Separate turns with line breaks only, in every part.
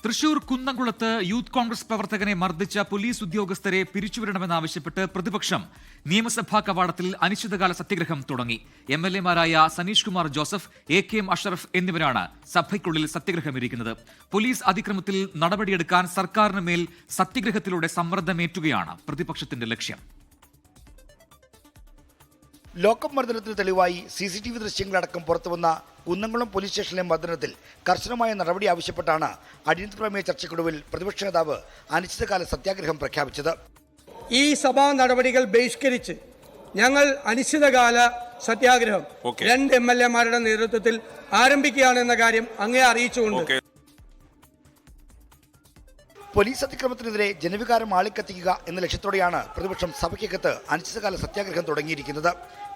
തൃശൂർ കുന്നംകുളത്ത് യൂത്ത് കോൺഗ്രസ് പ്രവർത്തകനെ മർദ്ദിച്ച പോലീസ് ഉദ്യോഗസ്ഥരെ പിരിച്ചുവിടണമെന്നാവശ്യപ്പെട്ട് പ്രതിപക്ഷം നിയമസഭാ കവാടത്തിൽ അനിശ്ചിതകാല സത്യഗ്രഹം തുടങ്ങി. എംഎൽഎമാരായ സനീഷ് കുമാർ ജോസഫ്, എ.കെ.എം. അഷറഫ് എന്നിവരാണ് സഭയ്ക്കുള്ളിൽ സത്യഗ്രഹമിരിക്കുന്നത്. പോലീസ് അതിക്രമത്തിൽ നടപടിയെടുക്കാൻ സർക്കാരിന് മേൽ സത്യഗ്രഹത്തിലൂടെ സമ്മർദ്ദമേറ്റുകയാണ് പ്രതിപക്ഷത്തിന്റെ ലക്ഷ്യം.
ലോക്കപ്പ് മർദ്ദനത്തിന് തെളിവായി CCTV ദൃശ്യങ്ങളടക്കം പുറത്തുവന്ന കുന്നംകുളം പോലീസ് സ്റ്റേഷനിലെ മർദ്ദനത്തിൽ കർശനമായ നടപടി ആവശ്യപ്പെട്ടാണ് അടിയന്തര പ്രമേയ ചർച്ചയ്ക്കൊടുവിൽ പ്രതിപക്ഷ നേതാവ് അനിശ്ചിതകാല സത്യാഗ്രഹം പ്രഖ്യാപിച്ചത്.
ഈ സഭാ നടപടികൾ ബഹിഷ്കരിച്ച് ഞങ്ങൾ അനിശ്ചിതകാല സത്യാഗ്രഹം 2 MLA-മാരുടെ നേതൃത്വത്തിൽ ആരംഭിക്കുകയാണെന്ന കാര്യം അങ്ങേ അറിയിച്ചുകൊണ്ട്
പോലീസ് അതിക്രമത്തിനെതിരെ ജനവികാരം ആളിക്കത്തിക്കുക എന്ന ലക്ഷ്യത്തോടെയാണ് പ്രതിപക്ഷം സഭയ്ക്കകത്ത് അനിശ്ചിതകാല സത്യാഗ്രഹം തുടങ്ങിയിരിക്കുന്നത്.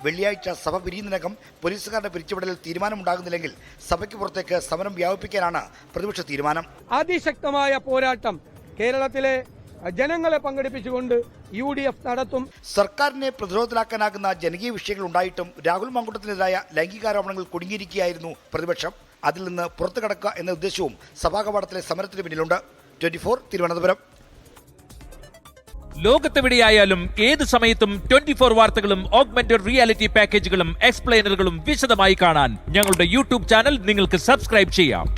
വെള്ളിയാഴ്ച സഭ പിരിയുന്നതിനകം പോലീസുകാരുടെ പിരിച്ചുവിടലിൽ തീരുമാനമുണ്ടാകുന്നില്ലെങ്കിൽ സഭയ്ക്ക് പുറത്തേക്ക് സമരം വ്യാപിപ്പിക്കാനാണ് പ്രതിപക്ഷ തീരുമാനം.
അതിശക്തമായ പോരാട്ടം കേരളത്തിലെ ജനങ്ങളെ പങ്കെടുപ്പിച്ചുകൊണ്ട് UDF നടത്തും.
സർക്കാരിനെ പ്രതിരോധത്തിലാക്കാനാകുന്ന ജനകീയ വിഷയങ്ങൾ ഉണ്ടായിട്ടും രാഹുൽ മാങ്കൂട്ടത്തിനെതിരായ ലൈംഗികാരോപണങ്ങൾ കുടുങ്ങിയിരിക്കുകയായിരുന്നു പ്രതിപക്ഷം. അതിൽ നിന്ന് പുറത്തു കടക്കുക എന്ന ഉദ്ദേശവും സഭാ കവാടത്തിലെ സമരത്തിന് പിന്നിലുണ്ട്. 24 തിരുവനന്തപുരം.
ലോകത്തെവിടെയായാലും ഏത് സമയത്തും 24 വാർത്തകളും ഓഗ്മെന്റഡ് റിയാലിറ്റി പാക്കേജുകളും എക്സ്പ്ലെയിനറുകളും വിശദമായി കാണാൻ ഞങ്ങളുടെ YouTube ചാനൽ നിങ്ങൾക്ക് സബ്സ്ക്രൈബ് ചെയ്യാം.